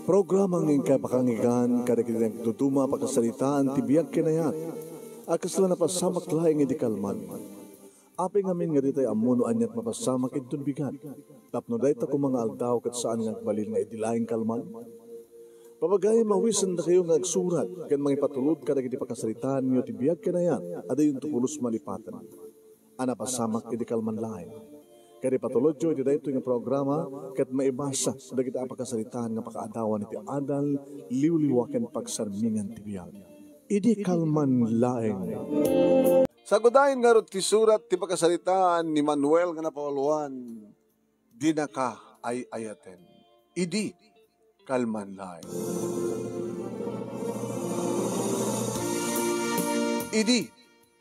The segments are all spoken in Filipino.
Programang ingkay pakangigan, kadagitang tutuma pakasalitaan, tibiyag kinayat, akasla na pasamak laing idikalman. Aping amin nga ditay amuno anyat mapasamak itun bigat. Tapno dahi ta mga aldaw kat saan nga balil nga idilaing kalman. Papagay mawisan na kayo nga agsurat, kan mga ipatulod ka nagiti pakasalitaan nyo tibiyag kinayat, ada yung tukulos malipatan. Ana pasamak idikalman laing. Kaya patulod jo, iti dahito yung programa, kat maibasa, dagiti apakasalitaan nga pakaadawan iti adal, liwliwakan pagsarmingan tibiyag. Idi kalman laeng. Sagudayin nga ti surat ti pakasalitaan ni Manuel nga napawaluan, di na ka ay ayaten. Idi kalman laeng. Idi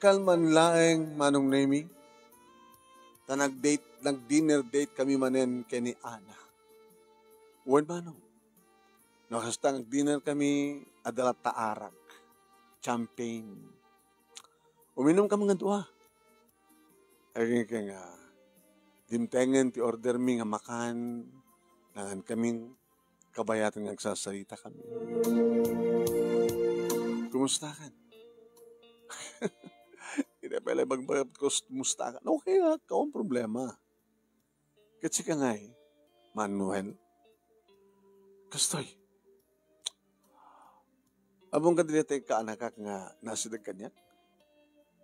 kalman laeng, Manong Nemi. Ta nag-dinner date kami manen kay ni Ana. Uwan manong. Nakasta nag-dinner kami adalat taarak. Champagne. Uminom ka mga dua. Ay nga dimtengen ti order mi nga makan. Nangan kaming kabayatan nga agsasalita kami. Kumusta kan? Hindi pala magbagat ko musta ka. Okay nga, kaong problema. Kasi ka nga Manuel, kastoy. Abong ka dinitay ka anak ka nga nasidag kanya?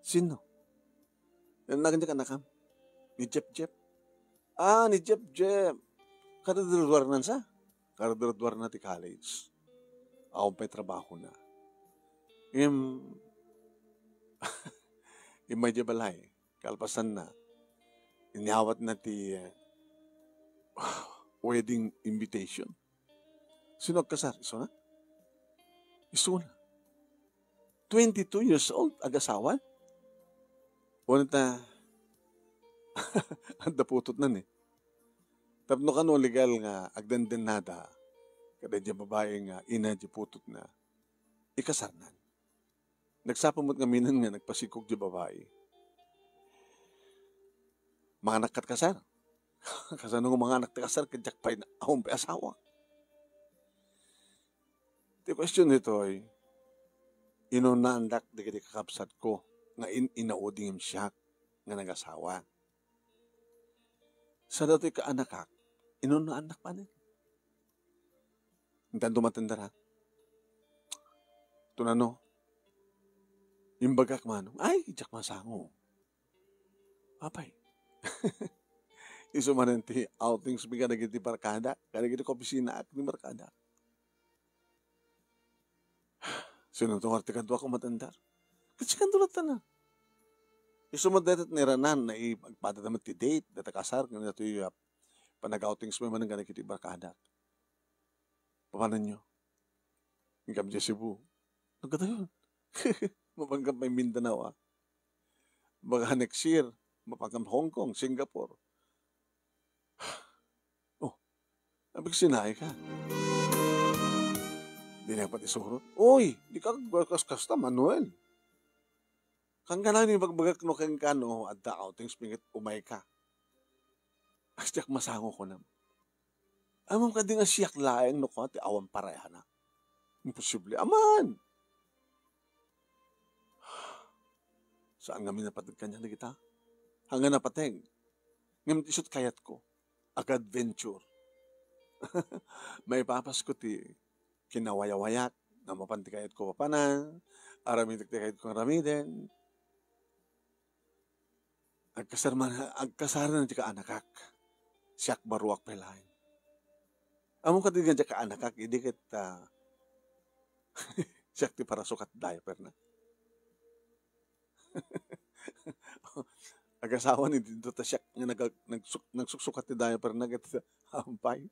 Sino? Naganda ka nakam? Ni Jep. Ah, ni Jep. Kadadurduar na sa? Kadadurduar na ti college. Ako pa'y trabaho na. Imay balay, kalpasan na, inyawat na ti wedding invitation. Sino kasar? Iso na? Iso na. 22 years old, agasawan? Wala na, ang daputot na ni. Tapno ka no legal nga, agdandan nada, kada dyan babae nga, ina dyan putot na, ikasar na. Nagsapamot nga minan nga, nagpasikog di babae. Mga anak kat kasar. Kasano nga mga anak kasar, kadyak na akong asawa. The question nito ay, inunandak di kiti kakapsat ko, nga inauding siya, nga nag-asawa. Sa dati ka anak inunandak pa rin. Hintan dumatanda na. Tunano, yung bagak manong, ay, jak masango. Apay. Iso man ti outings biga nagiti barkada, kaya nagiti opisina at ni barkada. Sino itong artikadwa ko matandar? Kasi kandulat na. Iso man datat niranan na ipagpadadamat ti date, data kasar, kaya ito yung panag-outings may manang ganagiti barkada. Paano nyo? Hingkam dyan Cebu. Nagkata yun. Mapanggap may Mindanao Baka next year, mapanggap Hong Kong, Singapore. Oh, abig sinay ka. Di na pati surot. Uy, di ka kasta, Manuel. Kang ka ni magbagak no kang kano at the outings pingit umay ka. Asyak masango ko na. Amam ka di nga siyak laeng no ko, ati awang paraya na. Imposible. Aman! Saan nga minapatid kanya na kita? Hanggang napateng. Ngayon isot kayat ko. Ag-adventure. May papas ko ti kinawayawayat na mapantikayat ko papanan. Aramitiktikayat ko aramiden. Agkasaran na ti ka-anakak. Siyak baruak pelahin. Among katigan ti ka-anakak, hindi kita siyak ti para sukat diaper na. Agasawa ni dito ta siya nga nagsusukat ti diaper na ket hampay.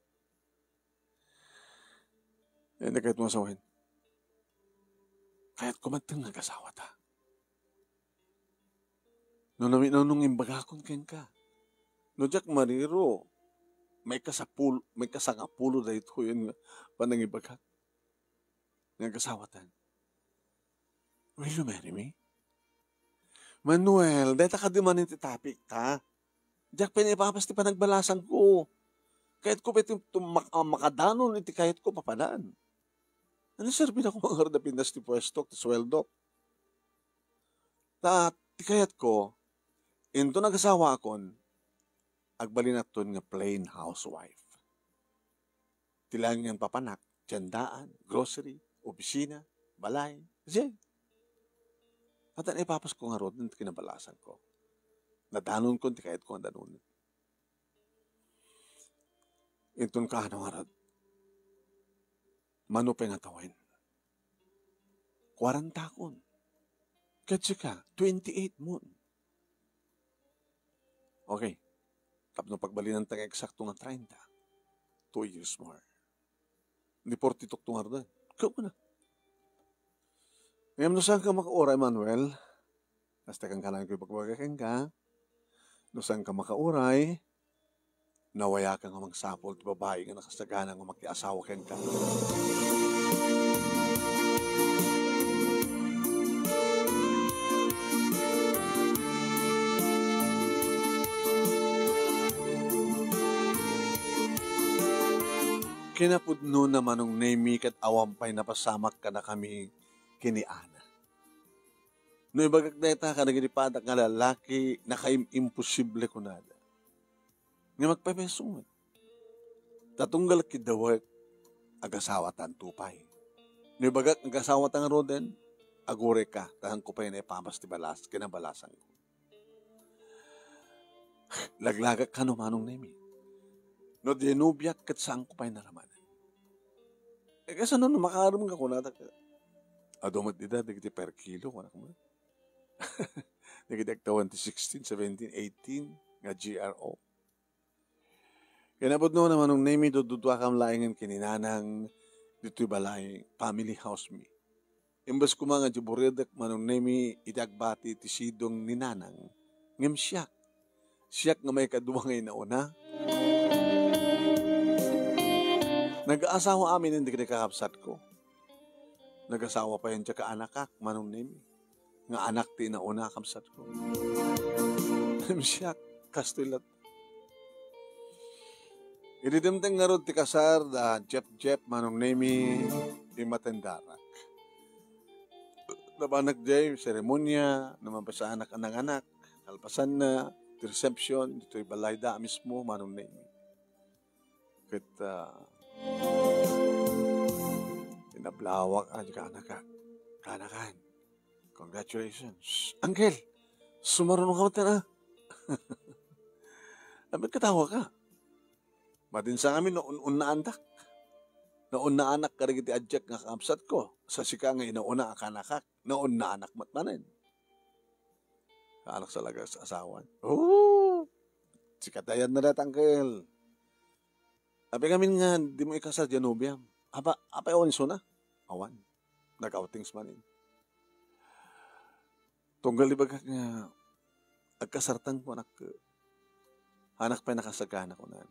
Yan kahit mo asawahin. Kahit kumanteng nag-asawa ta. Nung imbagakon ken ka. No jak mariro may kasangapulo dahito yun nga panangibagak. Nag-asawatan. Will you marry me? Manuel, dahil ka di man iti topic ta. Diyak pinipapas ti panagbalasan ko. Kahit ko pa makadanon, iti kahit ko papadaan. Ano serbi na ko mga da pindas ti pwesto, ti sweldo. Ti kahit ko, into nag-asawa akon, agbalin naton nga plain housewife. Tilang yan papanak, tiyandaan, grocery, opisina, balay, kasi. At ang ipapas ko nga rod, nito kinabalasan ko. Nadanon ko, ti kahit ko ang danon. Intun ka ano nga rod. Manupay nga tawin. 40 kon. Katsi ka, 28 mo. Okay. Tapno pagbalinan tayo eksakto nga 30. 2 years more. Hindi 40 tuktungar doon. Ikaw mo na. Ngayon, saan ka makaura, Emmanuel? Basta kang kalang ko pagbagaking ka. Saan ka makauray? Nawaya ka nga magsapol ti babae nga nakasagana nga makiasawa ken ka. Kinapudno naman ng nemi kat awampay na pasamak ka na kami kini Ana. No ibagak na ita ka naginipadak nga lalaki na kaim-imposible ko nada. Nga magpapesungan. Tatunggal kidawag agasawa tan tupay. No ibagak agasawa tan roden, agure ka, tahan ko pa yun ipamas ti balas, kinabalasan ko. Laglagak ka no manong nemi. No dinubyak kat saan ko pa yun naramanan. Kasi no makaram ka kunata ka. Adomat dida, digiti per kilo, kunak mo. Nagidak tawan ti 16, 17, 18, nga GRO. Kinabot no naman nung nemi dududwa kam laingan kininanang dito'y balay family house me. Imbas ko mga jiburedak manong nemi idagbati ti sidong ninanang ngem siyak. Siyak nga may kaduwa ngay na una. Nag-aasawa amin hindi kakapsat ko. Nag-asawa pa yan ka anakak manong nemi. Nga anak ti na una kapsat ko. Ngem siyak kastilat. Ididimteng nga ron ti kasar da Jep manong nemi imatendarak. Nabanak jay, seremonya, naman pa sa anak-anak, kalpasan na, ti reception, dito'y balay da mismo manong nemi. Kita, inablawak ka anak ka. Kanakan. Congratulations. Uncle, sumarunong ka mata na. Dapat katawa ka. Madinsa kami noon na andak. Noon na anak ka rin iti adjek nga kaamsat ko. Sa sika nga inauna akanakak. Noon na anak matmanin. Anak sa lagas asawan. Oh! Sikatayan na rin tangkel. Ape kami nga, di mo ikasal Janubiam. Apa yawan iso na? Awan. Nag-outings manin. Tunggal ibagak nga, agkasartan ko anak ko. Anak pa nakasagana ko na.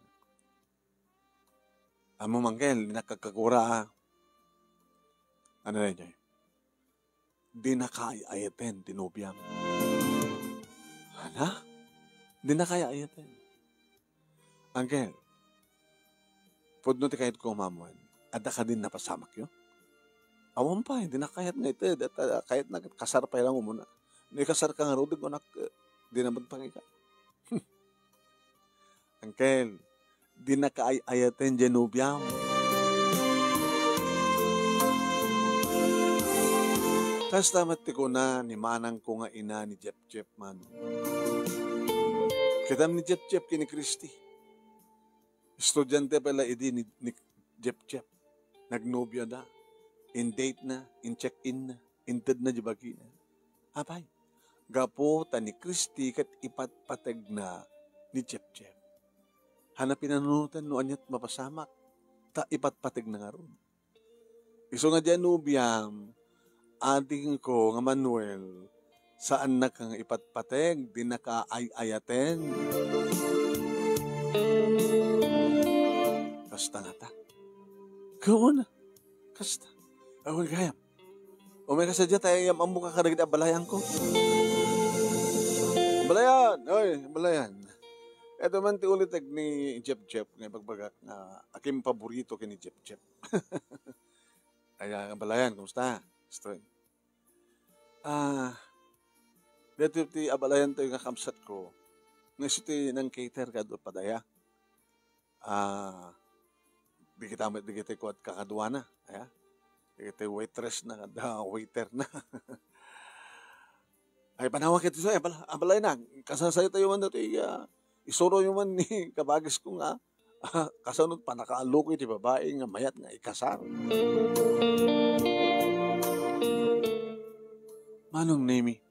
Amo mangkel, nakakagura. Ano na niya? Di na kaya ayaten, tinubiam. Ana? Di na kaya ayaten. Angkel, pudno ti kahit ko mamuan, ada ka din napasamak yun? Awan pa, di na kahit nga ito, kahit na kasar pa lang muna. May kasar ka nga rodig, anak, di naman pangika. Angkel, di na kaayaten Genubiam. Tas tamat ti ko na ni manang ko nga ina ni Jep man. Kitam ni Jep kini Kristi. Estudyante pala idi ni Jep. Nagnobya na. In date na, in check-in na, inted na jibagi na. Abay, gapo ta ni Kristi kat ipatpatag na ni Jep. Hanapin nanunutan no anyat mapasamak. Ta ipatpatag na nga ron. Iso nga dyan nubiam, ating ko nga Manuel, saan na kang ipatpatag, di na ka ayaten. Kasta nga ta. Gawon na. Kasta. Awag kayam. O may kasadya tayo yung ambuka karagit balayan ko. Balayan! Oy, balayan. Ito man ti ulit ni Jep nga bagbagak na aking paborito kini Jep. Kaya abalayan, kumusta? Stroy. Dito ti abalayan tayo nga kamsat ko. Ngayon ti nang cater ka doon padaya. Di kita ko at kakadwa na. Aya? Di kita waitress na, waiter na. Ay, panawag kita sa'yo, abalayan na. Kasasaya tayo man dito, isuro yung man ni kabagis ko nga. Kasunod pa nakaaloko iti babae nga mayat nga ikasar. Manong nemi,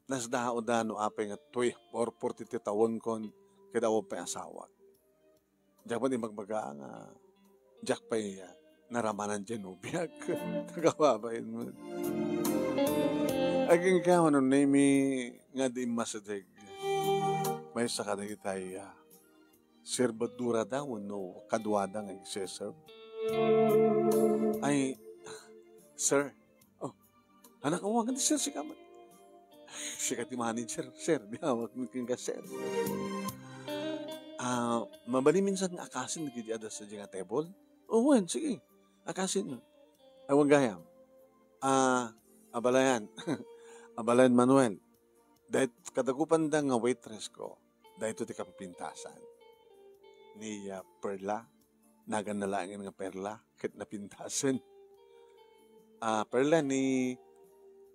nasdao da no apay nga tuy, or 40 tawon kon kidaw pa asawa. Diyak pa di magbaga nga, diyak pa naramanan dyan ubiyag. Nagawabayin mo. Aging ka, manong nemi, nga di masadig. May saka na kitay, serbadura daw, no, kadwada nga i-serve. Ay, sir, anak ko, wag sir, si kaman. Sikat yung manager, sir, di hawak mo ka, sir. Mabali minsan nga akasin, nagkidiada sa dyan nga table. Wen, sige, akasin yun. Ay, wag gayam. Abalayan, Abalayan Manuel, dahil kadagupan da nga waitress ko, dahil ito ti kapintasan. Ni Perla, nagan na langin nga Perla, kit napintasan. Perla ni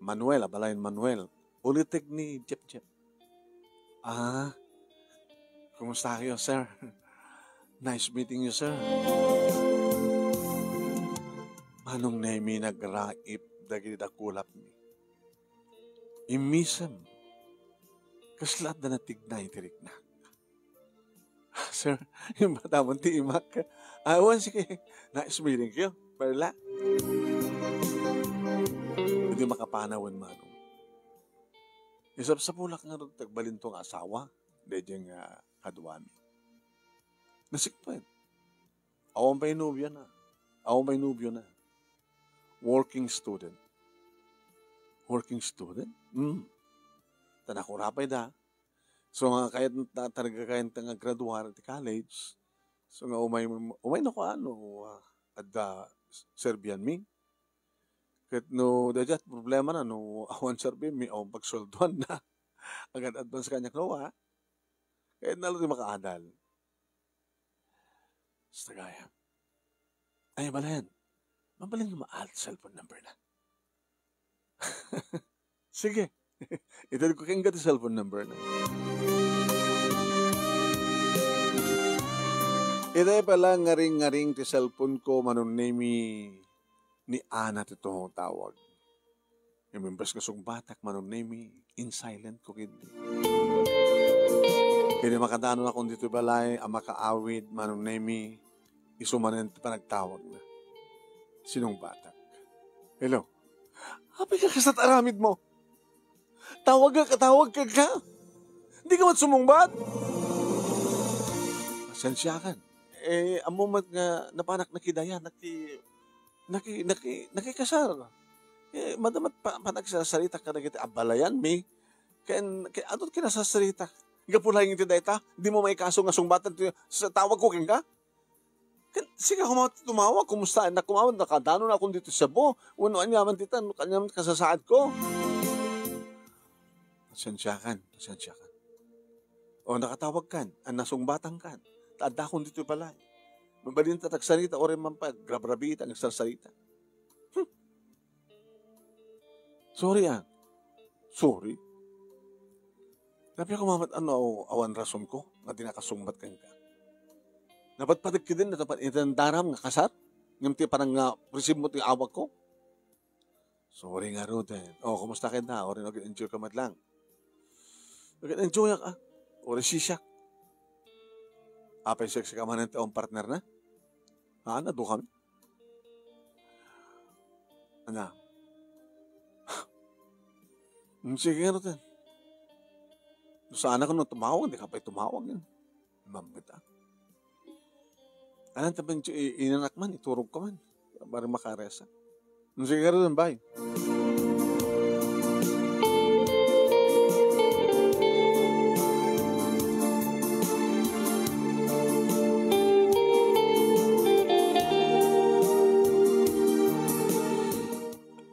Manuel, Abalayan Manuel, ulitig ni Jep. Kumusta kayo, sir? Nice meeting you, sir. Manong nemi nagraip dagiti dakulap ni. Imisam, kaslat na natignay tirik na. Sir, yung bata mo ti imak. Awan, sige, nice meeting kayo, Perla. Hindi makapanawan manong. Isap sa pulak nga rin tagbalintong asawa, dedyang kadwami. Nasikpan. Awan pa'y nubyo na. Working student. Tanakurapay da. So nga kahit talaga kayo nga graduar at college, so nga umay na ko Serbian mi. Kahit no, dajat problema na, no, awan Serbian mi, pagsolduan na. Agad advance kanya klawa. Kahit nalo di makaadal. Basta gaya. Ay, balayan. Mabaling nga maalt cellphone number na. Sige. Ito ko kayong gati cellphone number na. Ito pala ngaring ti cellphone ko manunemi ni Ana tito tawag. Yung members kasong batak manunemi in silent ko kindi. Kaya makadano na kung dito balay ang makaawid manunemi isumanan pa nagtawag na. Sinong batak? Hello? Happy ka kasat aramid mo. Tawag ka. Hindi ka matsumungbat. Pasensyakan. Ang moment nga napanak nakidaya, nakikasar. Madamat panagsasalita ka na kita, abalayan mi. Kaya atot kinasasalita. Gapulay ng tidayta, di mo may kaso nga sungbatan sa tawag ko ka. Sige, tumawag, kumusta? Nakumawag, nakadano na akong dito sa bo. Unuan yaman tita, kanyaman kasasaad ko. Pasensyakan. O nakatawag kan, ang nasungbatan kan. Taada akong dito pala. Mabalin ta tagsarita, o rin man pa, grabrabita, nagsarsalita. Sorry. Tapi ako mamat awan rason ko, na dinakasungbat kan ka. Dapat patig ka din, dapat itandaram nga kasar. Ngayon parang nga, receive mo yung awag ko. Sorry nga Ruden. Kumusta ka na? O rin, enjoy ka madlang. Enjoy ka. O rin siya. Apay sexy ka man ng taong partner na? Nado kami. Ano? Sige nga Ruden. Saan ako nung tumawag, hindi ka pa'y tumawag yan. Mambit Alam tabang inanak man, iturog ka man. Para makaresa. Sige ka rin, bye.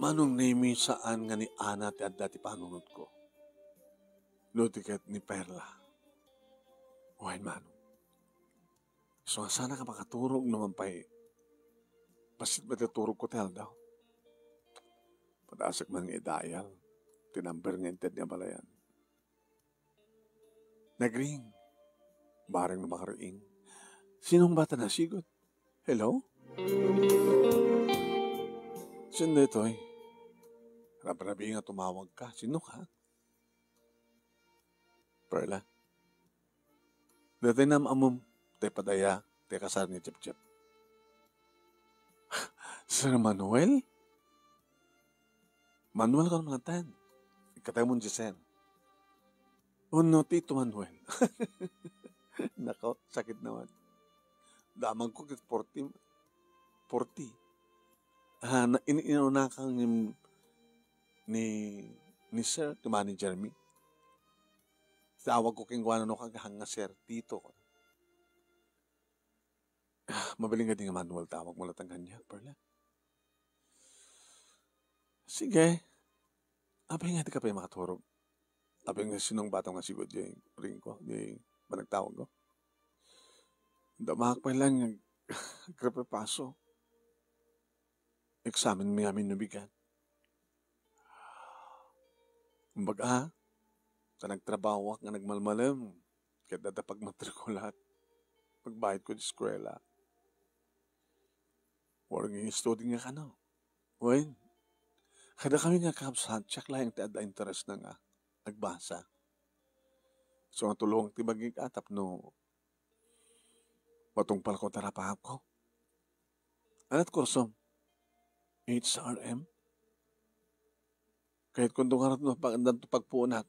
manong name saan nga ni Ana ti adda ti panunod ko. Lutiket ni Perla. Wain manong. So sana ka makaturog naman pa pasit matiturog ko tel daw. Padasak man nga idayal. Tinamber nga inted niya balayan. Nagring. Barang na makaraing. Sinong bata na sigot? Hello? Sino ito eh? Rabi nga tumawag ka. Sino ka? Perla. Dati na amom. Tay padaya. Tay kasar ni Chip-Chip. Sir Manuel? Manuel ka naman natin. Ikatay mo Giselle. Oh no, Tito Manuel. Nako, sakit naman. Damang ko kit 40. 40. Inuna kang ni Sir, ti Manager me. Tawag ko king guano no kagahang nga Sir Tito. Mabiling nga din nga Manuel tawag mo latang kanya, Perla. Sige. Abay nga di ka pa yung makaturog. Abay nga sinong batang nga sigod yung ring ko, yung managtawag ko. Damahak pa lang yung paso. Examen mi amin nabigan. Kumbaga, sa nagtrabaho nga nagmalmalam, kaya dada pag matrikulat, pagbayad ko di eskwela. Walang yung studying nga ka no. Wen, kada kami nga kapsat, tsak lang yung taada interest na nga, nagbasa. So, ang tulong tibaging atap no, matungpal ko tarapahap ko. Anat kursom? HRM? Kahit kung dungarat no, pagpunak,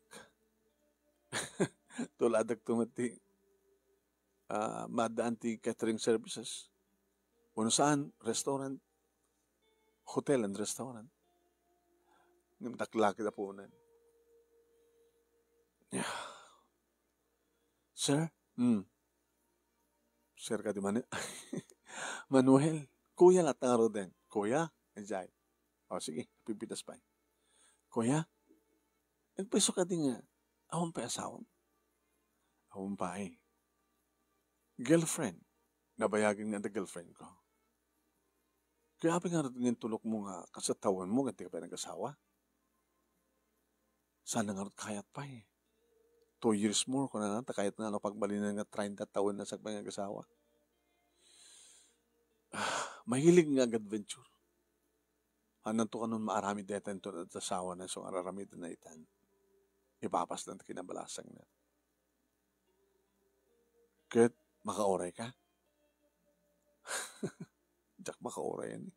tuladag tumati, madaan ti catering services. Kung saan, restaurant, hotel and restaurant. Nagtaklaki na po na. Yeah. Sir? Sir ka di man. Manuel, kuya lataro din. Kuya? Enjay. O sige, pipitas pa. Kuya? Nagpeso ka din nga. Awang pa asawang? Awang pa girlfriend. Nabayagin nga na girlfriend ko. Kaya apin nga rin tulok mo nga kasatawan mo ganti ka pa nag-asawa. Sana nga rin kayat pa 2 years more kung na kayat na pagbalinan nga 30 taon na sa nag-asawa. Mahilig nga adventure. Hanan to ka nun maarami detan to at asawa na so araramid na itan. Ipapas na kinabalasang na. Kaya makaoray ka? Jack makaoray yan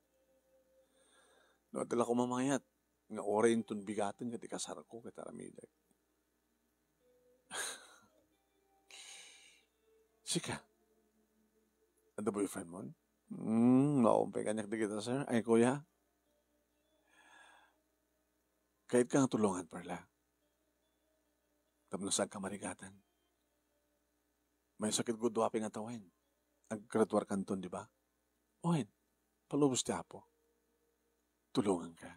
No, dala ko mamayat. Nga oray yung tunbigatan kati kasar ko kata ramidag. Sika. Ano boyfriend mo? Naumpay kanyak di kita, sir. Ay, kuya. Kahit kang tulungan, Perla. Tapos ka marigatan. May sakit ko duwaping atawin. Nag-graduar kanton, di ba? Oin, palubos ti Apo. Tulungan ka.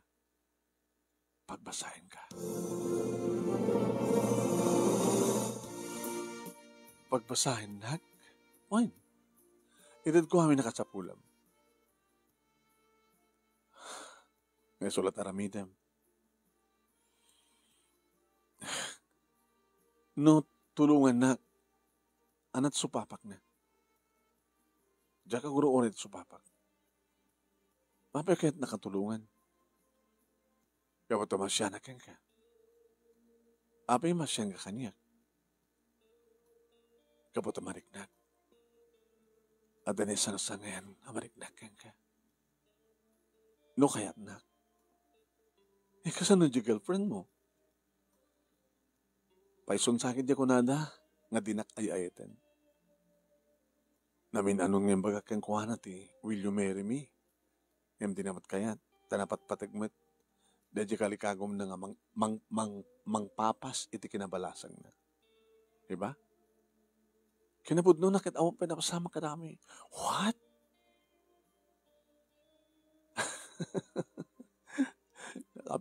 Pagbasahin ka. Pagbasahin, nak? Oin, edad ko kami nakasapulam. May sulat aramidem. No, tulungan na. Anat supapak na. Diyan ka guro ulit supapak. Mapay kahit nakatulungan. Kaya ito masyanak yan ka. Apay masyan ka kanya. Kapot amariknak. At anisang sangayan amariknak yan ka. No kaya't nak. Kasano di girlfriend mo? Paison sakit di ko nada. Nga dinak ay-ayatan. Namin anong yung bagak kang kuha nati, will you marry me? Yung dinamat kayat, tanapat patagmat, dadya kalikagom na nga mangpapas iti kinabalasang na. Diba? Kinabudno na kit awang pinapasama ka namin. What?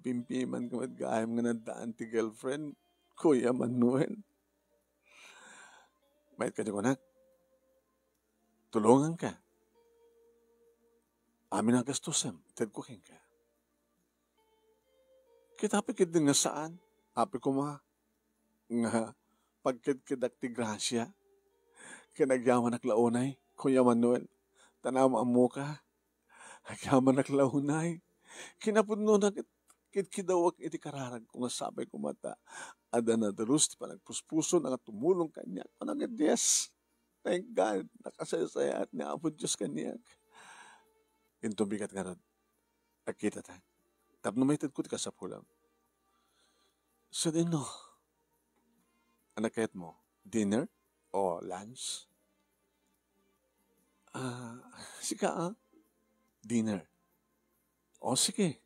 pimpiman ka gayam nga nadaan ti girlfriend, Kuya Manuel. Mayat ka di ko na, tulungan ka. Amin ang gastusan, tad ko ka. Kita pikid din nga saan, api ko nga pagkid-kidak ti grasya, kinagyaman naklaunay, Kuya Manuel, tanama mo ka, agyaman naklaunay, kinapudno na kidawag iti kararag kung nasabay ko mata, ada na darus ti panagpuspuso na tumulong kanya, panagad yes, thank God, nakasaya-saya at naapod Diyos kanya. Ito bigat nga ron, akita ta, tapno may tad ko ti kasapulam. So din no, anak kayat mo, dinner o lunch? Sika dinner. O sige,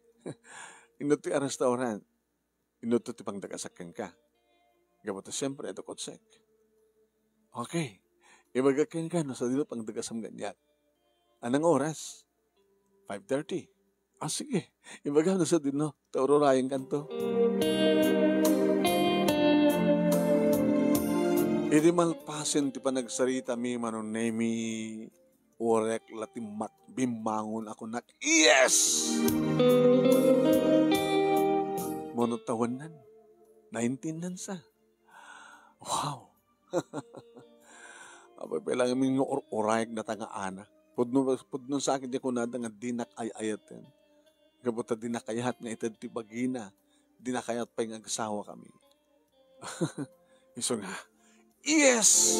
inot ti restaurant, inot ti pangdagasakan ka. Gabata siyempre, ito kotsek. Okay, ibagakin ka, no, sa dito pangdagasam ganyan. Anong oras? 5:30. Sige, ibaga na sa dino, taururayan kanto. Idi malpasen ti panagsarita mi manonemi orek latimat bimbangon ako nak yes! Monotawanan 19 nan sa. Wow. Abay pa lang aming orayag na tanga ana. Pudno sa akin di ko nada nga dinak ay-ayaten. Gabuta dinakayahat nga itad ti bagina. Dinakayat pa yung agsawa kami. Iso nga. Yes!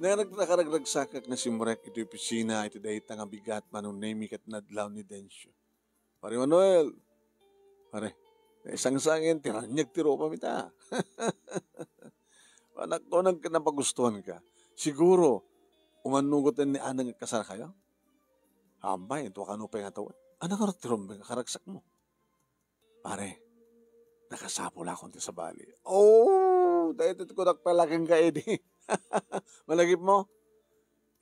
Nakaragragsakak na si Murek ito opisina, ito dahil nga bigat manong namik at nadlaw ni Densyo. Pare Manuel, pare, isang sangin, tiranyag tiro pa mita. Anak ko, napagustuhan ka. Siguro, umanugotan ni Anang kasara kayo? Hambay, ito ka pa yung atawan. Anang karatirom ba karagsak mo? Pare, nakasapol akong sa bali. Oh, dahil ito ko nakpalaking ka, edi. Malagip mo?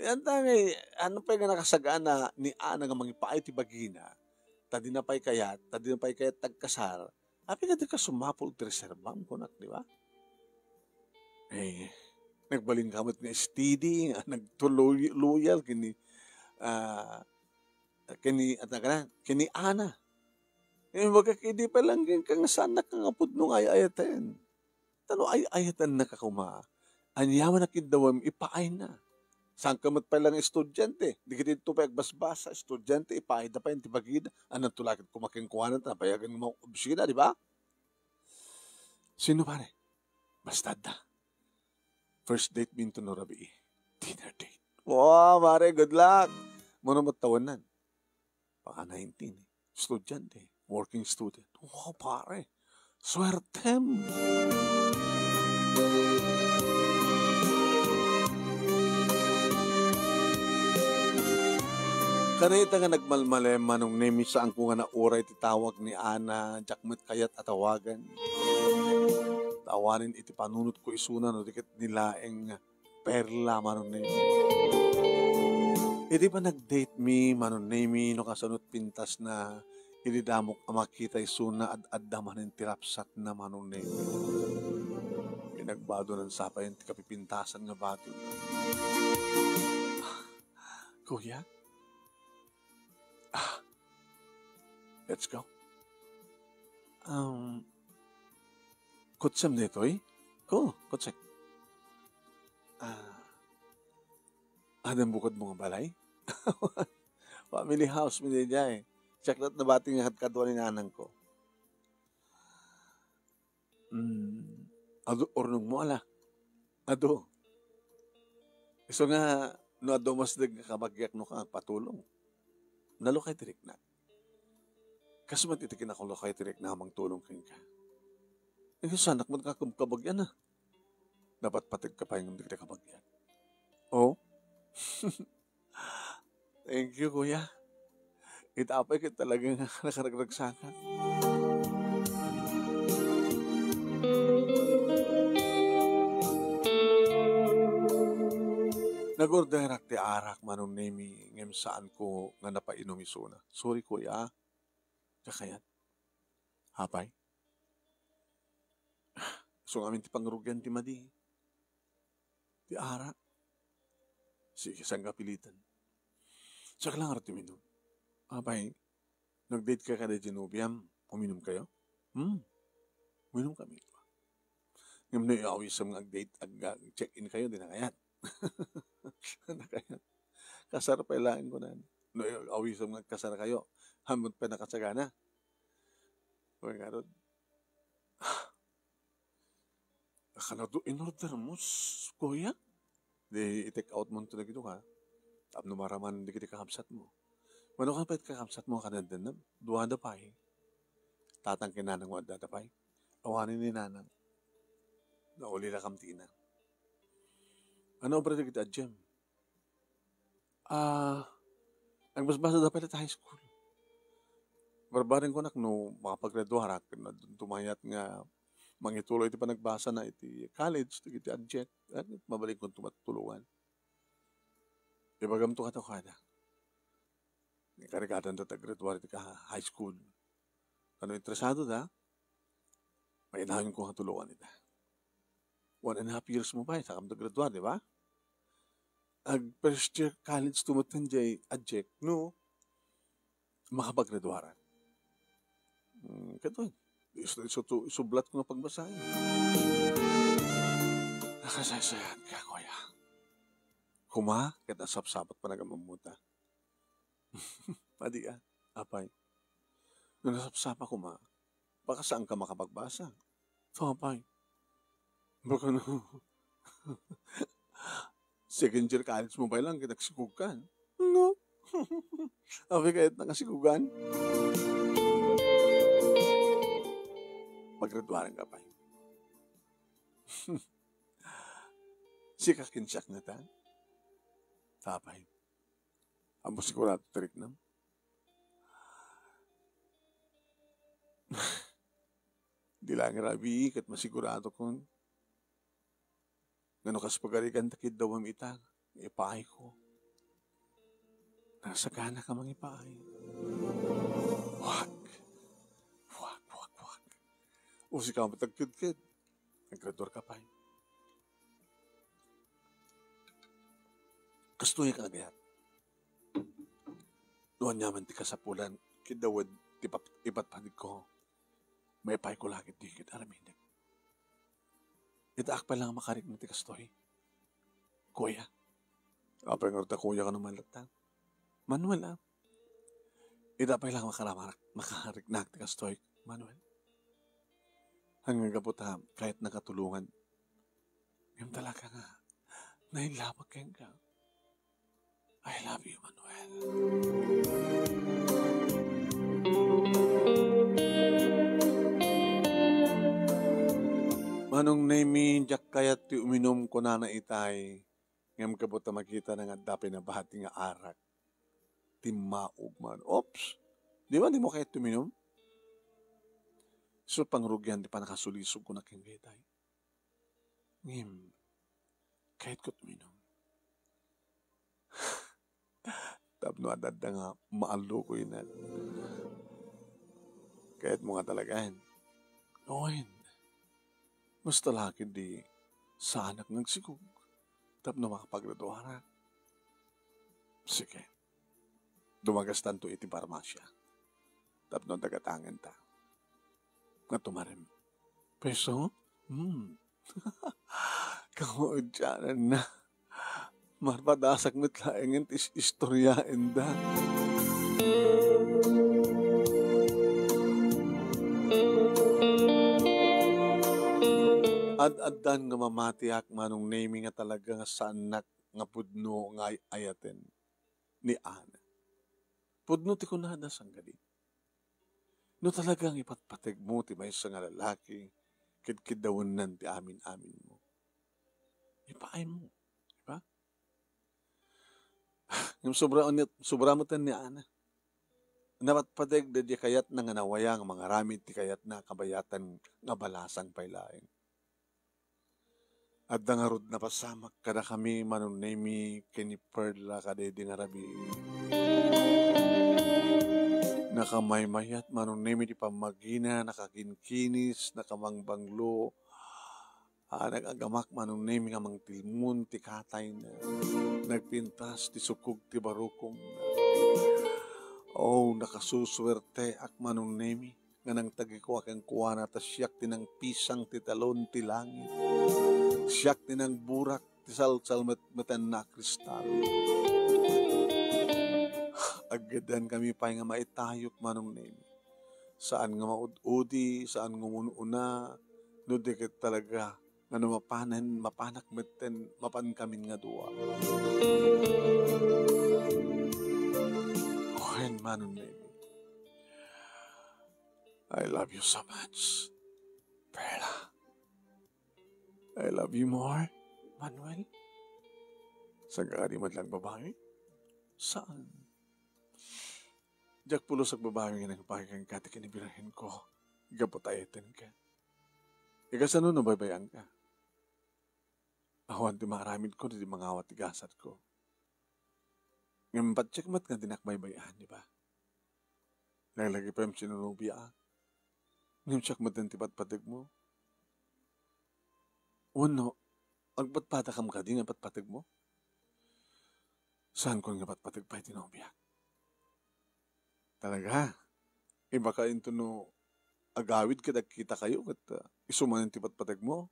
Yan tangay, ano pa yung nakasagaan na ni Ana nga mangipaay ti bagina, tadi na pa'y kayat tagkasar, api ka di ka sumapol ti reserbang kunak, di ba? Nagbaling kamot nga steady, nagtuloyal, kini Ana. Magkakidi pa lang kang sana kang apod nung ay-ayatan. Tano ay-ayatan na kakuma. Anyaman na kidawam, ipaay na. Saan ka mat pa lang estudyante? Di ka dito pa agbasbasa, estudyante, ipaay na pa yung tibagida. Anong tulakit kumakingkuhanan, napayagan mo obsina, di ba? Sino pare? Basta da. First date minto no rabi. Dinner date. Wow, pare, good luck. Muna matawanan. Baka 19. Estudyante. Working student. Wow, pare. Swertem. Kanita nga nagmalmalem manong nemi saan ko nga na oray titawag ni Ana, jakmet kayat atawagan. Tawanin iti panunot ko isuna no dikit nilaeng perla manong nemi. Iti pa nag-date mi manong nemi no kasanot pintas na ididamok amakita isuna ad-addaman ng tirapsat na manong nemi. Pinagbado ng sapay yung kapipintasan nga bato. Kuya? Let's go. Kutsam dito eh? Kutsek. Adang bukod mo nga balay? Family house mi din eh. Checklat na bating nga kadwa ni nanang ko. Ado, ornong mo ala. Ado. So nga, no ado mas kabagyak no ka patulong. Nalukay tirik na. Kasi matitikin ako lokay tirik na hamang tulong kang ka. Sanak mo nakakabagyan na. Dapat patig ka pa yung hindi kabagyan. Oh? Thank you, kuya. Itapay ka talagang nakaragsakan. Nag-order ti arak manong nemi ngem saan ko nga napainom isuna. Sorry kuya. Kakayat. Hapay. So ngamin ti pangrugyan ti madi. Ti arak. Sige, sang kapilitan. Saka lang arti minum. Hapay. Nag-date ka kada Genoviam. Uminom kayo? Uminom kami. Ngam na iawis sa mga date check-in kayo, di na kayat. Na kayat. Kasar pa ilain ko na. No, iawis sa mga kasar kayo. Hamot pa nakasagana. Huwag nga ron. Akala do in-order mo, kuya? Di i-take out mo ito na gito ka. Tapno maraman di kita kakabsat mo. Mano ka pa kakabsat mo kanadin na? Duwanda pa eh. Tatang kinanang wada da pa eh. Awanin ni nanang. Nauli na kamtina. Ano ba rin kita, Jem? Ang basbasa dapat at high school. Barbarin ko nak no makapaggraduarak na tumayat nga mangituloy iti pa nagbasa na iti college iti adject at mabalik kong tumatulungan. Ibagam to kada. Karigatan to taggraduar iti ka high school. Ano interesado da? May inahin ko katulungan ita. 1.5 years mo pa sa kam graduar, di ba? Ag first year college tumutan jay adject no makapaggraduaran. Kato, isublat ko na pagbasahin. Nakasasayan ka, kuya. Kuma, kita sapsapat pa nagamamuta. Padi apay. Nung nasapsapa kuma, baka saan ka makapagbasa? Apay. Baka no. Second year college mo ba lang, kinagsikugan? No. Apay kahit nakasikugan. Maggraduaran ka pa. Sikakinsak na ta. Tapay. Amo sigurado tarik nam. Di lang rabi kat masigurado kung ngano kas pagarikan takid daw ang itang ipaay ko. Nasagana ka mang ipaay. Wag. O si ka matagkid-kid. Naggraduar ka pa. Kastoy ka agad. Doon naman ti kasapulan. Kidawad ipat panig ko. May pay ko lagi di kita araminig. Itaak pa lang makarik na ti kastoy. Kuya. Apay nga kuya ka naman latang. Manuel Ita pa lang makarik na ti kastoy. Manuel. Hanggang kaputam, kahit nakatulungan. Yung talaga nga, nailabag kayong ka. I love you, Manuel. Manong name jak kayat ti uminom ko na itay, ngam kaputa makita na nga dapi na bahati nga arak. Timaog man. Oops! Di ba di mo kayat uminom? So, pangrugyan, di pa nakasulisog ko na kinggitay. Ngim, kahit ko tuminom. Tapno adad na nga, maalo ko yun. Kahit mo nga talagahin. Oin, mas talakid di sa anak nagsigog. Tapno makapaggraduara. Sige. Dumagas tanto iti parmasya. Tapno dagatangan ta. Nga tumarim. Peso? Kaudyanan na. Marpadasak mitlaingin tis istoryain da. Ad-addan nga mamatiak manong naming nga talaga nga sanak nga pudno nga ayaten ni Ana. Pudno ti kunada sang gali. No talagang ipatpatig mo ti may sa nga lalaki, kidkidawunan ti amin-amin mo. Ipaay mo. Diba? Yung sobra mo tan ni Ana. Napatpatig da di kayat na nga nawayang mga ramid ti kayat na kabayatan nga balasang paylaing. At nangarod na pasamak kada kami manunemi kini Perla kadedi nga rabi. Nakamaymayat manunemi di pamagina, nakakinkinis, nakamangbanglo, nagagamak manunemi nga mang tilmun ti katay na, nagpintas ti sukog ti barukom na. Oh, nakasuswerte ak manunemi nga nang tagiko akang kuwana ta siyak tinang pisang ti talon ti langit. Siyak tinang burak ti salsal matan na kristal. Agadan kami pa nga maitayok manunemi. Saan nga maududi, saan nga mununa, no di ket talaga nga mapanak meten, mapan kamin nga duwa. Ohen manunemi. I love you so much, Perla. I love you more, Manuel. Sagari man lang babae? Saan? Diyak pulos ang babae nga nagpakikang kati kinibirahin ko. Gaputayetin ka. Ikasano na baybayan ka? Awan ti maramid ko, di mangawat ti gasat ko. Ngayon patsyak mat nga dinakbaybayan, di ba? Naglagi pa yung sinunubia. Ngayon siyak mat ti patpatig mo. Uno, ang patpatakam ka, di nga patpatig mo? Saan ko nga patpatig pa itinobia? Talaga, iba ka into no agawid ka kita kayo at isuman ti patpatig mo.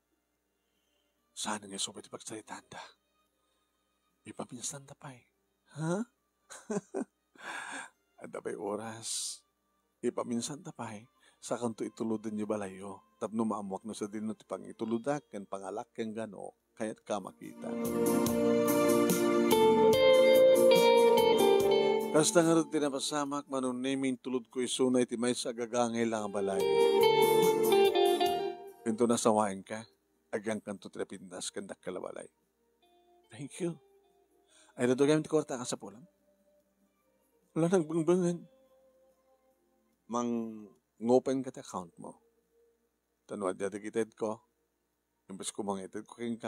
Saan nga subay ti pagsalitan da? Ipapinsan da pa eh. Ha? At dabay oras. Ipaminsan da pa eh. Sa kanto ituludan niyo balayo. Tapno maamuak na sa din no ti pang ituludak, kan pangalak, kan gano, kaya't ka makita. Kasta nga rin tinapasamak, manuneming tulod ko isunay ti may sa gagangay lang ang balay. Pinto nasawain ka, agang kanto tinapindas, kandak kalabalay. Thank you. Ay, nadugay ti kwarta ka sa pulang. Wala nang bangbangan. Ngopen ka ti account mo. Tanwa, dedicated ko. Imbes ko mga ited ko kayong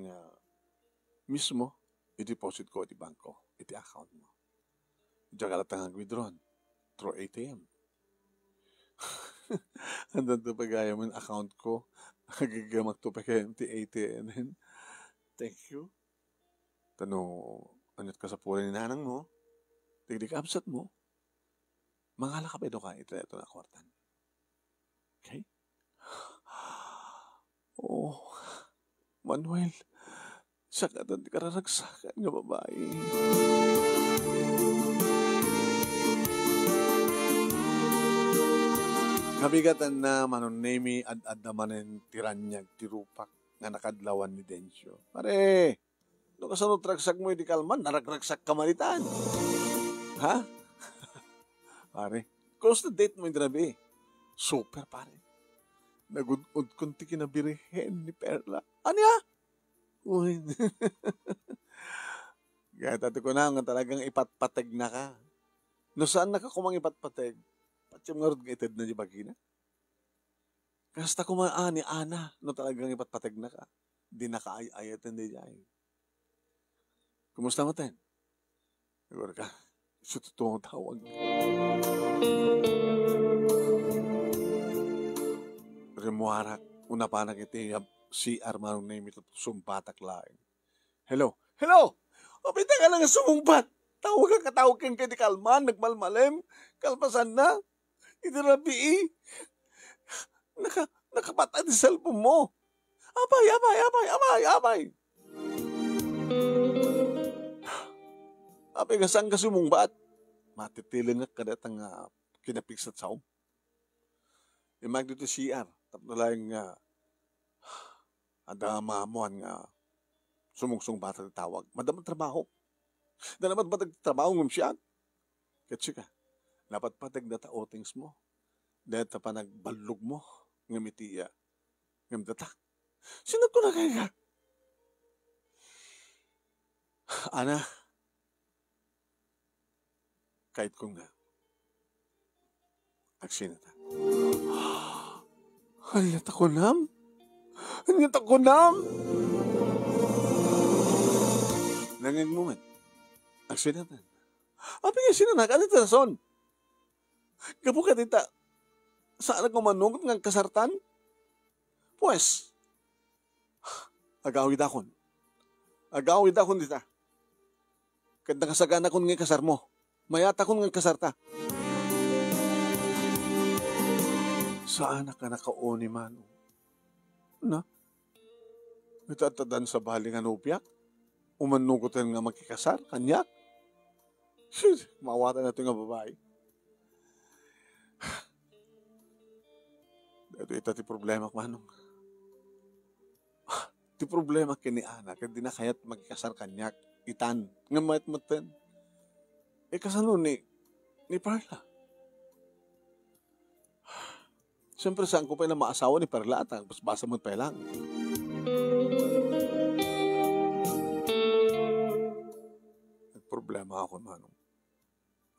nga mismo, i-deposit ko iti bangko, iti account mo. Diyan ka latang withdrawn through ATM. Andan to pagaya mo yung account ko. Nagagamag to pagaya iti ATM. Thank you. Tano, anyot ka sa pula ni nanang mo. Tigdik absat mo. Mangala ka pa ito ka, ito na kwartan. Okay? Oh, Manuel, sakatan di kararagsakan nga babae. Kabigatan na manunemi ad namanen tiranyag tirupak nga nakadlawan ni Densyo. Pare, no kasanod ragsak mo di kalman, naragragsak kamalitan. Ha? Pare, close the date mo yung drabi. Super, pare. Nagud-ud kunti kinabirihin ni Perla. Ano ya? Uy. Kaya tato ko na nga talagang ipatpatag na ka. No saan nakakumang ipatpatag? Patsam nga rin ited na di bagina. Kasta kumaan ni Ana no talagang ipatpatag na ka. Di nakaayatan di jay. Kumusta mo ten? Siguro ka. Sa totoong tawag. Remuarak, una pa nakiti si Armanong na imito sumbatak laing. Hello? Hello? O pita ka lang sumumbat. Tawag kang kay di kalman, nagmalmalem, kalpasan na. Ito rabi nakapata di cellphone mo. Abay. Apay nga saan ka sumungbat? Matitilin nga kadatang kinapiksat sa Imag dito CR. Tapos lang nga ada mamuan nga sumungsong bata na tawag. Madamang trabaho. Dalamat ba trabaho ng siya? Katsi ka. Dapat patag data outings mo. Data pa nagbalog mo. Ngamitiya. Ngamdata. Sinag ko na kaya ka? Ana, kahit kung nga, agsinata. Anyat ako nam? Nanging moment. Aksidenten. Apa nga sinanag? Ano ito rason? Kabuka dita. Saan ako manungot ng kasartan? Pues, agawid akon. Agawid akon dita. Kad nakasagan akon ng kasar mo. Mayat akon ng kasarta. Saan ka nakaoni man? Na? Itatadan sa baling anupyak? Umanugutan nga magkikasar? Kanyak? Mawatan na ito nga babae. Ito ti problema ko, manong. Ti problema kini Ana, kaya di na kayat magkasar kanyak, itan, nga mayat-matan. Kasano ni Parla? Siyempre, saan ko pa na maasawa ni Parla at basa mo pa lang. Nagproblema ako, manong.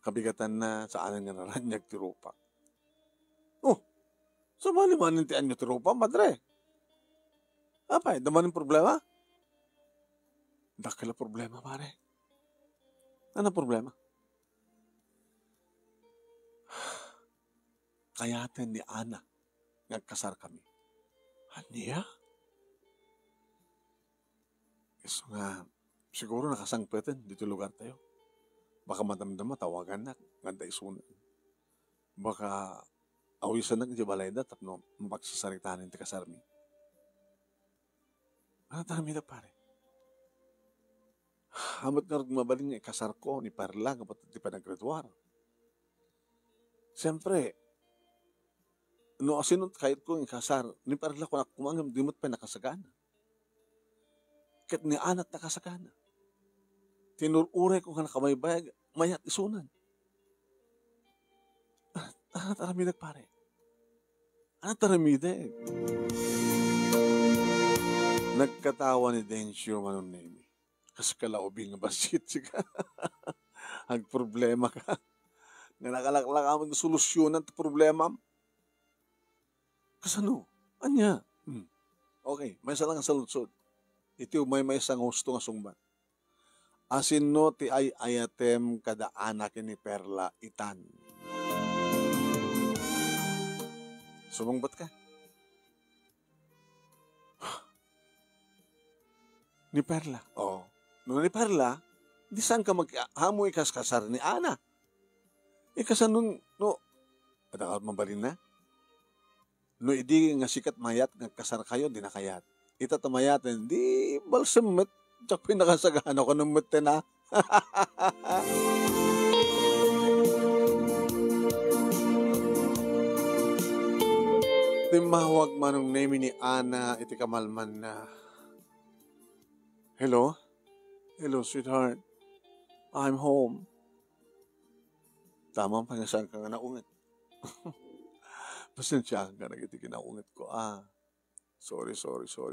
Kabigatan na saan nga naranyag ti rupa. So, malimanin ti anyo ti rupa, madre. Apay, daman yung problema? Dakila problema, pare. Ano problema? Kayatin ni Ana, nagkasar kami. Aniya? So nga, siguro nakasangpetin dito lugar tayo. Baka madamdama, tawagan na, ganda isunan. Baka awisan na kaya balay na, tapno mapagsasaritanin ti kasarmi. Ano tarami na pare? Hamat nga mabaling nga ikasar ko ni Parla, kapag di pa naggraduar. Siyempre, no asinot kahit ko ikasar, ni Parla ko nakumangam, di mo't pa nakasagana. Kahit ni Anat nakasagana. Tinururay ko nga nakamaybay, mayat isunan. Ano taramidag pare? Ano taramidag? Nagkatawa ni Densyo manon nemi. Kasi kalaubing nga basit siya. Ang problema ka. Nga nakalaklak ka ng solusyon ng problema. Kasano? Anya? Okay, may isa lang ang saludsod. Ito may isang gusto nga sungbat. Asin no ti ay ayatem kada anak ni Perla itan. Sumangbat ka? Ni Perla? Oo. No ni Perla, di saan ka maghamoy kaskasar ni Ana? Kasan nun, no, adakal mabalin na? No, idi nga sikat mayat, nga kasar kayo, di na kayat. Itatamayatin, di balsamet, tsak pinakasagano ko ng mute na. Timawag manong name ni Ana, iti kamalman na. Hello? Hello, sweetheart. I'm home. Tamang pangasan ka nga naungat. Pasensya ka na iti kinaungat ko. Sorry,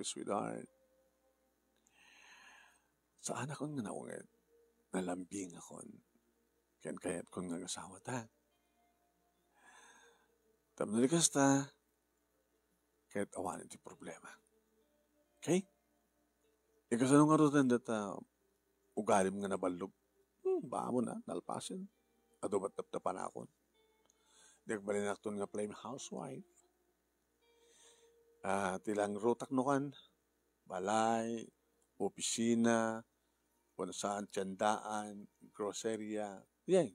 sweetheart. Saan ako nga naungat? Nalambing ako. Kayat ko nga asawa ta. Tamnalikas ta. Kahit awanin ti problema. Okay? Ikasanong nga rin data ugalim nga nabalog. Bamo na, nalpasin. Adobat taptapan ako. Di agbalinakton nga flame housewife. Tilang rotak nukan. Balay, opisina, kung saan tiyandaan, groceria. Yan.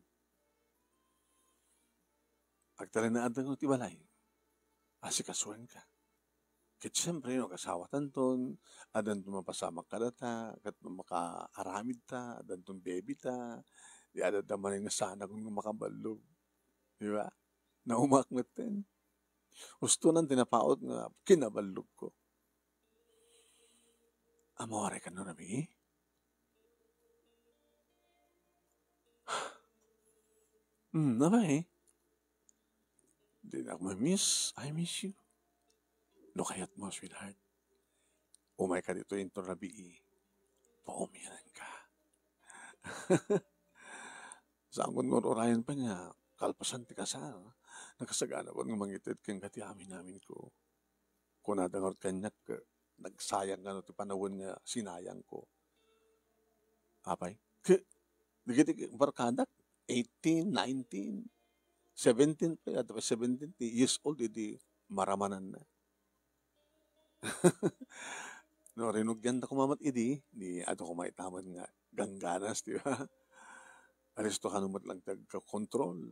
Agtalinaan ng ti balay. Asikasuhan ka. Kit siyempre, no, kasawa tanton, adan tumapasamak ka data, kat makaaramid ta, adan tong baby ta, di adan naman nga sana kung makabalog. Di ba? Naumak natin. Gusto nang tinapaot nga, kinabalog ko. Amore ka na nabi? Nabay? Di na ako ma-miss. I miss you. No kayat mo, sweetheart. Umay ka dito yung torabii. Paumiran ka. Saan ko orayan pa nga, kalpasan ti kasar. Nakasagana ko ng mangitid kang gati amin namin ko. Kung nadangor kanyak, nagsayang nga no ti panahon nga sinayang ko. Apay. Digiti barkadak 18, 19, 17 pa at 17 years old iti maramanan na. No, rinugyan na kumamat idi, di ato kumaitaman nga gangganas, di ba? Aristo ka naman lang tagka-control.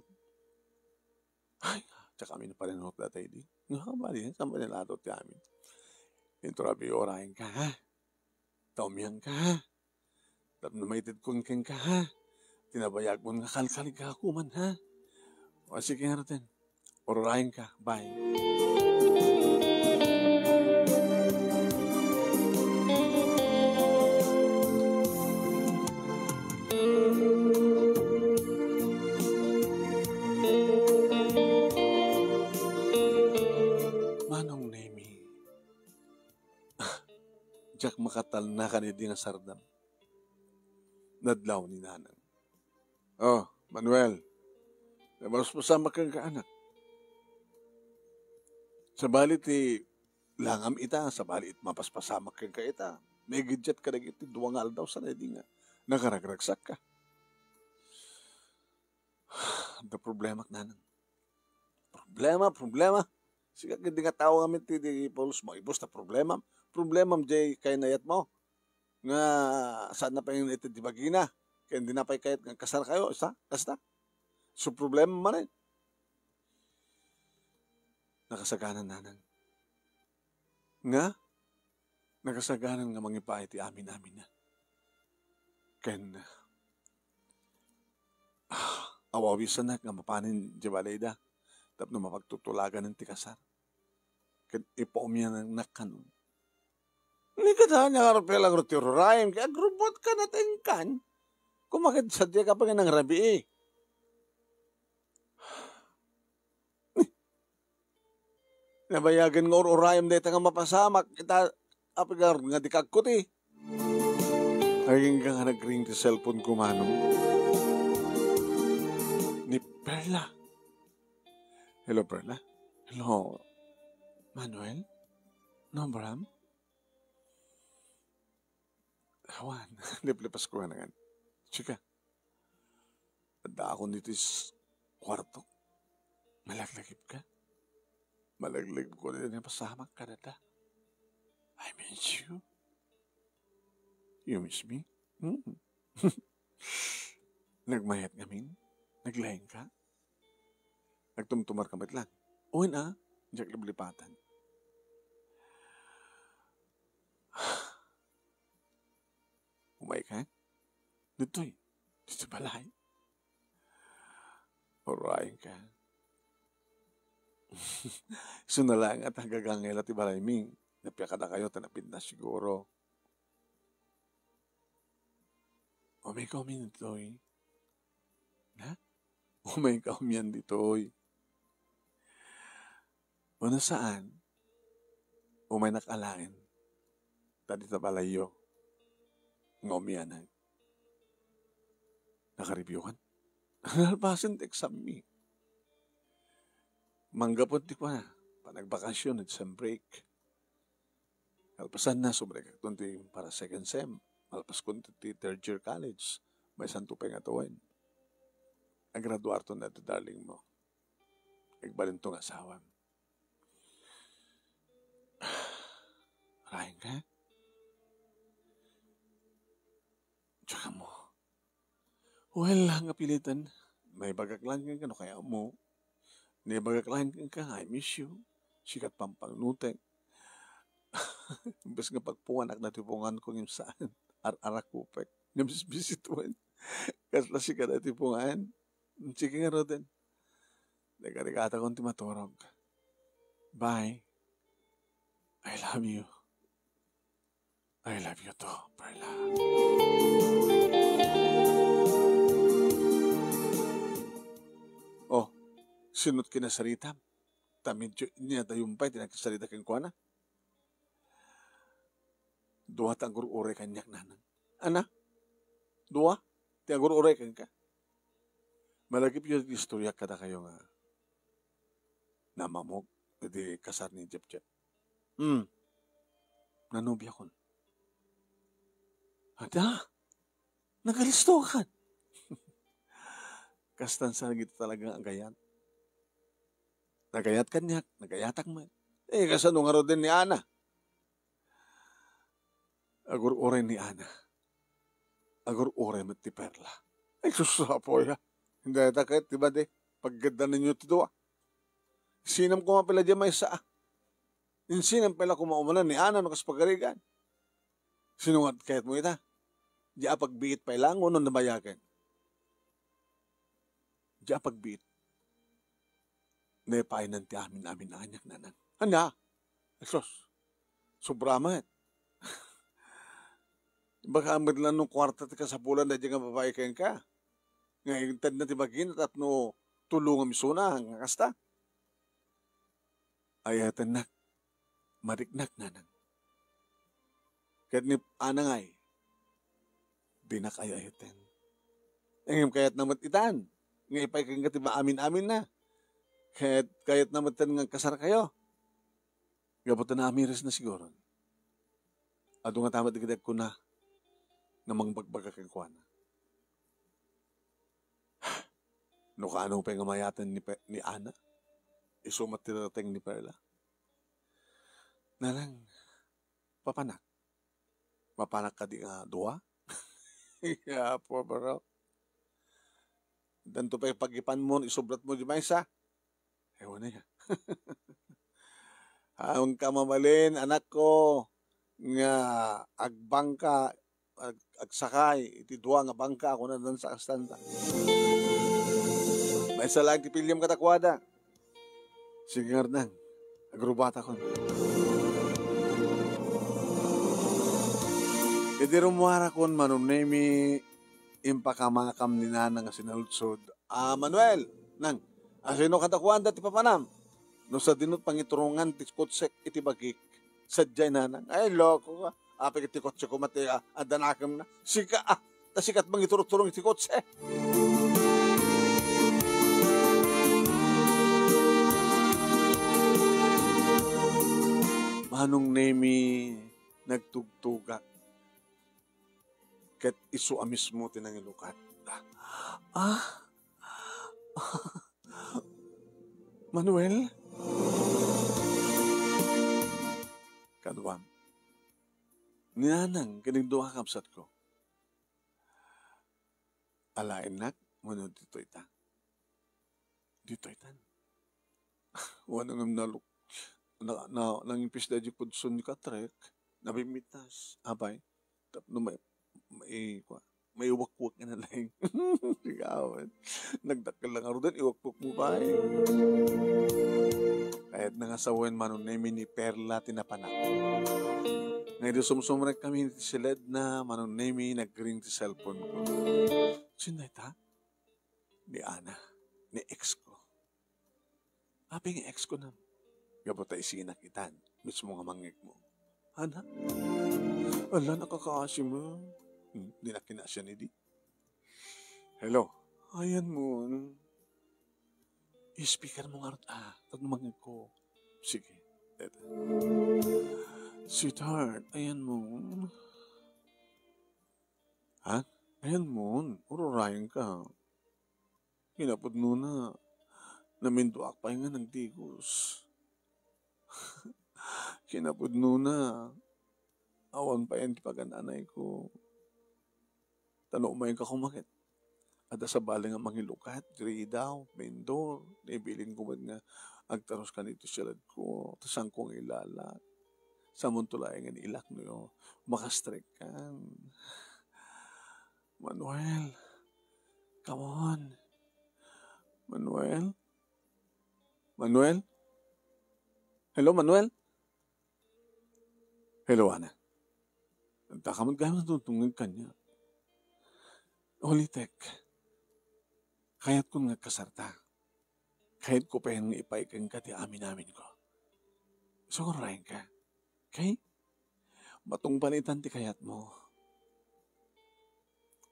Ay, tsaka kami na pa rin hok datay di. Nga ba di, saan ba nilato ti amin? Inturabi orahin ka, ha? Taumiyang ka, ha? Tap na maitid kong keng ka, ha? Tinabayag mo nga kalkalig ka ako man, ha? O sige nga natin. Orahin ka, bye. Manong Nemi, Jack makatal na kanidi nga sardam. Nadlaw ni nanang. Oh, Manuel, mas masama kang kaanak. Sa balit langam ita, sa balit mapaspasamak kang ka ita. May gidjat ka na iti duwangal daw sa nadi nga. Nakaragragsak ka. The problema nanang. Problema. Sige, hindi nga tao kami ti Paulos mo. Ibos na problema. Problema jay kay nayat mo. Nga saan na pa yung iti di bagina. Kaya hindi na pa kahit kasar kayo. Kasta. So problema man rin. Nakasaganan nanang. Nga? Nakasaganan nga mangipa iti amin na. Ken awawisan na nga mapanin di balayda. Tapno mapagtutulagan ng tikasar. Ken ipaumyan ng nakanon. Hindi ka daan niya karapelang rotiraim. Kaya grubot ka na tengkan. Kumakit sadya ka pa ng rabi eh. Nabayagan nga urayam dito nga mapasamak. Ita, apagar nga dikagkot eh. Ayun ka nga nag-ring ti cellphone ko, manong. Ni Perla. Hello, Perla. Hello. Manuel? No, Bram? Hawan. Liplipas ko nga nga. Chika. Tanda ako nito is kwarto. Malaglagip ka. Malaglagip ko na pasamak ka na ta. I miss you. You miss me? Nagmayat ngamin? Naglayang ka? Nagtumtumar ka lang? O na, diyak liblipatan. Umay ka? Dito'y, dito balay. Orayin ka. Sunalang at hanggang at ibalay ming. Napya ka na kayo, tanapid na siguro. Umay ka umin dito'y. Na? Umay ka umiyan dito'y. Una saan? Umay nakalangin. Tadi ta balayo. Ngomiyanan. Nakaribiyuhan. Nalpasan exam me. Manggapot di pa na. Panagbakasyon at some break. Alpasan na sobre kaktunti para second sem. Alpas kunti third year college. May santo pa nga tuwan. Ang graduarto na ito, darling mo. Nagbalin tong asawan. Rahin ka? Tsaka mo. Well, nga pilitan. May bagaklan ka no kaya mo. May bagaklan ka, I miss you. Sikat pampangnutek. Imbes nga pagpungan na tipungan ko yung saan. Arakupek. Nabisbisituan. Kasla sikat na tipungan. Sige nga roden. Nagkarikata kong timaturog. Bye. I love you. I love you too, Perla. Oh, sinut kinasarita. Tamidyo niya tayumpay, tinagkasarita kang kuwana. Dua tagur ure kanyak nanang. Ana? Dua? Tagur ure kang ka? Malagip yung istorya kada kayo nga namamog. Hindi kasar ni Jep-Jep. Nanubya kon. Ada? Nagalistukan. Kastan sa gito talaga ang gayat. Nagayat kanyak, nagayatak man. Kasano nga ro din ni Ana. Agur-ure ni Ana. Agur-ure met ti Perla. Ay, susapo ya. Hindi takit, diba de? Pagganda ninyo ti doa. Sinam ko mapila di may saa. Sinam pala kumaumunan ni Ana no kas pagarigan. Sinungat kahit mo ita. Di pagbiit pa ilang unon na bayagan. Di pagbiit. Nepainan ti amin anyak nanan. Handa? Esos. Sobramat. Baka amad lang nung kwarta ti kasapulan na di nga babae kayan ka. Ngayon tad na ti bagin at no tulungan misuna ang kasta. Ayatan nak. Mariknak nanan. Kahit ni anangay. Binakayayatan. Ngayon kayat namat itan. Ngayon ipay kang katiba amin-amin na. Kahit naman tan nga kasar kayo. Gabutan na amiris na siguro. Ado nga tamat ikidag ko na namang bagbaga kang kuwana. No kaano pa yung mayatan ni Ana? Isumat tirating ni Perla. Nalang, papanak. Papanak ka di nga duwa? Yeah, po bro. Danto pa yung pagipan mo, isubrat mo di ba isa? Ewan na yan. Ang kamamalin, anak ko, nga agbangka, agsakay, iti duwa nga bangka, ako na dan sa kastanta. May isa lang ti pilyam katakwada. Sige nga nang, agrubata ko. Iti rumuara kon manunemi impakamakam ni Nana nga sinalutsod. Manuel, nang, asino katakwada ti papanam? No sa dinut pangiturungan ti kotsek iti bagik. Sadyay Nana. Ay, loko ka. Apik iti kotse ko mati adanakam na. Sika tasikat mangiturong iti kotse. Manong nemi nagtugtugak. Ket isu amis mo tinangilukat. Manuel? Kadwam. Ninanang kinigduha kapsat ko. Alain nak, munod dito ita. Dito itan. Wanang naluk. Nangimpis da di kudsun ni katrek. Nabimitas. Abay. Tapno may iwakwak ka na lang. Sigawan. Nagdakal lang ako doon, iwakwak mo ba eh. Kahit nangasawan manon na ni Perla tinapanak. Ngayon sumsumrek kami ni Siled na manon na nag-ring ti cellphone ko. Sino ita? Ni Ana. Ni ex ko. Habi nga ex ko na. Gabota isinak itan. Mismo nga mangik mo. Ana? Ala, nakakaasi mo. Hindi na kinasya ni Di. Hello? Ayan mo. I-speaker mo nga rin. Tagmangin ko. Sige. Teta. Sweetheart, ayan mo. Ha? Ayan mo. Ururayan ka. Kinapod mo na. Naminduak pa nga ng tigos. Kinapod mo na. Awan pa yan pagananay ko. Tanong mo yung kakumakit. At sa bali nga mangilukat, diri daw, mendor, naibilin ko nga, agtaros ka nito silad ko, tasang kong ilala. Sa muntulay nga ilak no, makastrek kan. Manuel, come on. Manuel? Manuel? Hello, Manuel? Hello, Ana. Nagtakamad ka naman tutungin kanya. Ulitek, kahit kung nagkasarta, kahit ko pa yung ipaikang ka, ti amin-amin ko. Sugurahin ka. Okay? Matong palitan ti kayat mo.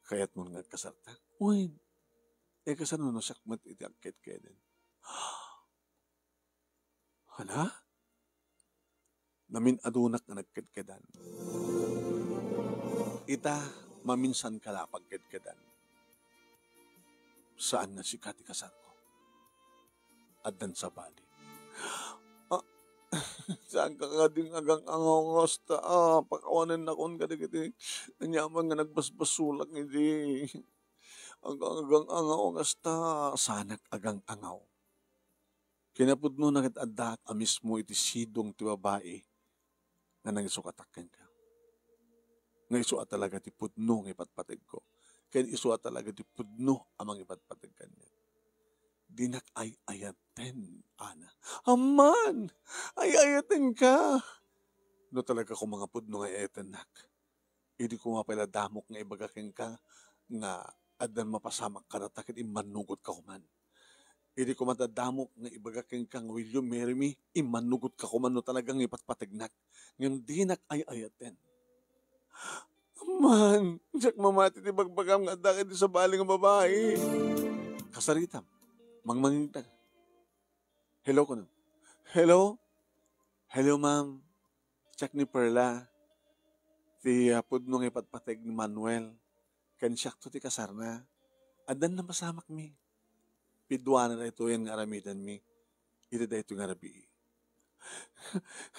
Kayat mo nagkasarta. Uy, kasano no sakmat iti akit kaya din. Hala? Namin adunak na nagkitkedan. Ita, maminsan ka la pagkadkadan. Saan na si Kati kasar ko? Addan sa bali. Ah, saan ka kading agang angongos ta? Pakawanan na kon kadigiti. Nanyaman nga nagbasbasulak hindi. Agang angongos ta. Sanak agang angaw. Kinapudno na kit adak amis mo iti sidong ti babae nga nangisukatakken ka. Nga isu talaga ti pudno nga ipatpateg ko. Kaya isu talaga ti pudno amang ipatpateg kanya. Dinak ay ayaten, Ana. Aman! Ay ayaten ka! No talaga ko mga pudno nga ayaten nak. Hindi ko mapala damok nga ibagakin ka nga adan mapasamak ka na takit imanugot ka kuman. Hindi ko matadamok nga ibagakin ka nga will you marry me? Imanugot ka kuman no talagang ipatpategnak. Ngayon dinak ay ayaten. Aman! Diyak mamati ti bagbagam nga dakit sa baling nga babae. Kasaritam. Mangmangintag. Hello ko na. Hello? Hello, ma'am. Check ni Perla. Ti pudno nga ipatpateg ni Manuel. Kansyak to ti kasar na. Adan na masamak mi. Pidwana na ito yan nga aramidan mi. Ito da ito nga rabi.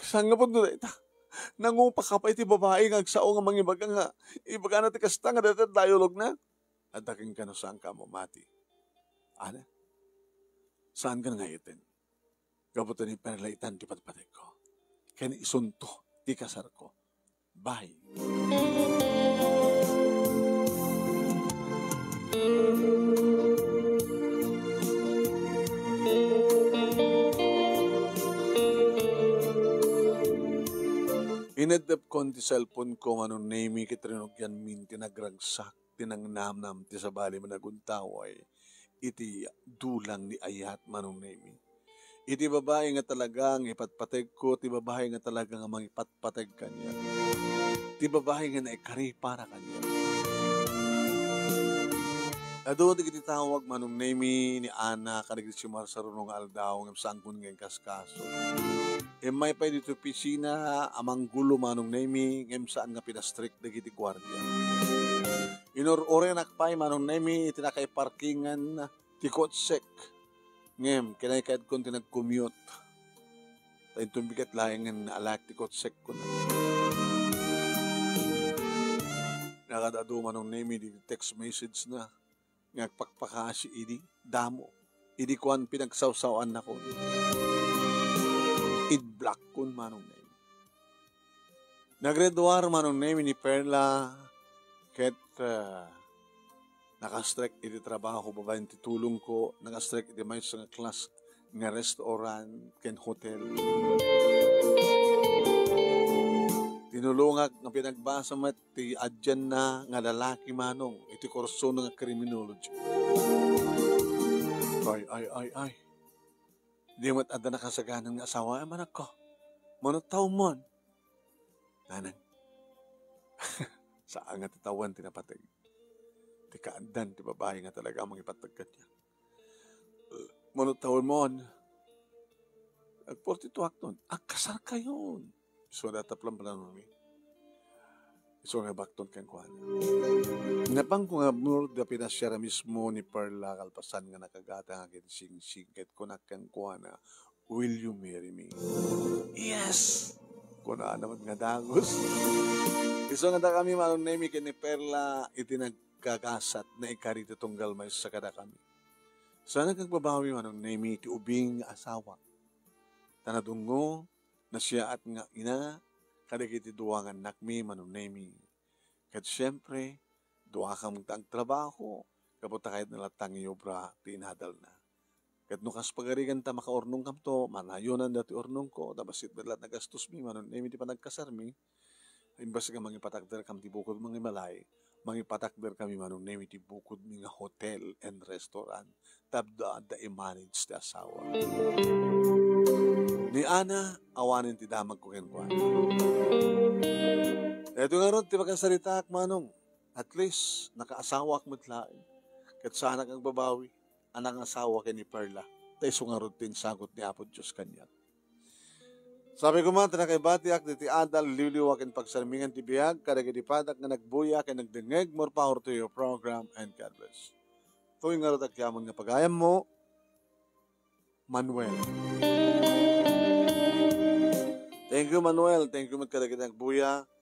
Saan nga pudno na ito? Nangupa ka pa iti babae nga agsao nga mangibaga nga. Ibaga na ti kasta nga dati dialog na. Adaking ka no saan ka mamati. Ana? Saan ka nga itin? Kaputo ni Perla itan ti patpatay ko. Kaya isunto ti kasar ko. Bye. Inadap ko ti cellphone ko anong name kitrinog yan min tinagragsak tinangnamnam ti sabali managuntaway iti dulang ni ayat manong name. Iti babae nga talagang ipatpateg ko, ti babae nga talagang mangipatpateg kanya. Ti babae nga naikari para kanya. Ado ti kiti tawag manong name ni Ana kanagit si Marsarunong aldaw ng sangkon ng kaskaso. May pa dito pisina amang gulo manong name ng saan nga pinastrik na kiti gwardiya. Inor-ore nakpay manong name itinakay parkingan ti kotsek. Ngem, kinaykad ko tinag-commute. Tayo tumbigat laing nga alak ti kotsek ko na. Nakadado manong name di text message na. Ngagpakpaka si idi, damo. Idi kuan pinagsawsawan na ko. Id-block kun manong name. Nagreduar manong name ni Perla ket nakastrek iti trabaho babaeng titulong ko, nakastrek iti may sa class nga restaurant ken hotel. Tinulungak nga pinagbasa mat ti adyan na nga lalaki manong iti kurso nga criminology. Ay. Di mat adda nakasaganan nga asawa ay manak ko. Manutaw mon. Nanang. Saan nga titawan tinapatag. Ti kaandan ti babae nga talaga ang ipatagkat niya. Manutaw mon. Ag-42 akton. Kasar kayon. So, dataplan pala nung so, nga bakton kang kuhan. Napang ko nga muro da pinasyara mismo ni Perla kalpasan nga nakagata nga sing-singket ko na kang kuhan na, will you marry me? Yes! Kuna naman nga dagos. Iso nga da kami manong name ni Perla itinagkagasat na ikarito tunggal may sa kada kami. Sana kagbabawi manong name ti ubing asawa. Tanadungo na siya at nga ina, kadagiti duwangan nakmi manunemi. Kat siyempre, duwa ka mong trabaho, kaputa kahit nalatang iobra, tinadal na. Kat nukas pagarigan ta makaornong kam to, manayunan dati ornong ko, dabasit dalat nagastos mi, manunemi di pa nagkasar mi, imbas ka mangipatakder kam ti bukod mga malay, mangipatakder kami manunemi ti bukod mi nga hotel and restaurant, tabda da i-manage ti asawa. Ni Ana, awanin ti damag ko kenkwan. Ito nga ron, ti pagkasaritak manong, at least, nakaasawa ak matlain. Kat sana kang babawi, anang asawa ken ni Perla. Tayo nga ron tin sagot ni Apo Diyos kanya. Sabi ko man, kay Batiak, di ti adal, liliwakin pagsarmingan ti biyag, kadagiti padak nga nagbuya, kay nagdengeg, more power to your program, and God bless. Tuwing nga rin yaman nga pagayam mo, Manuel. Thank you, Manuel. Thank you, kadagiti nagbuya.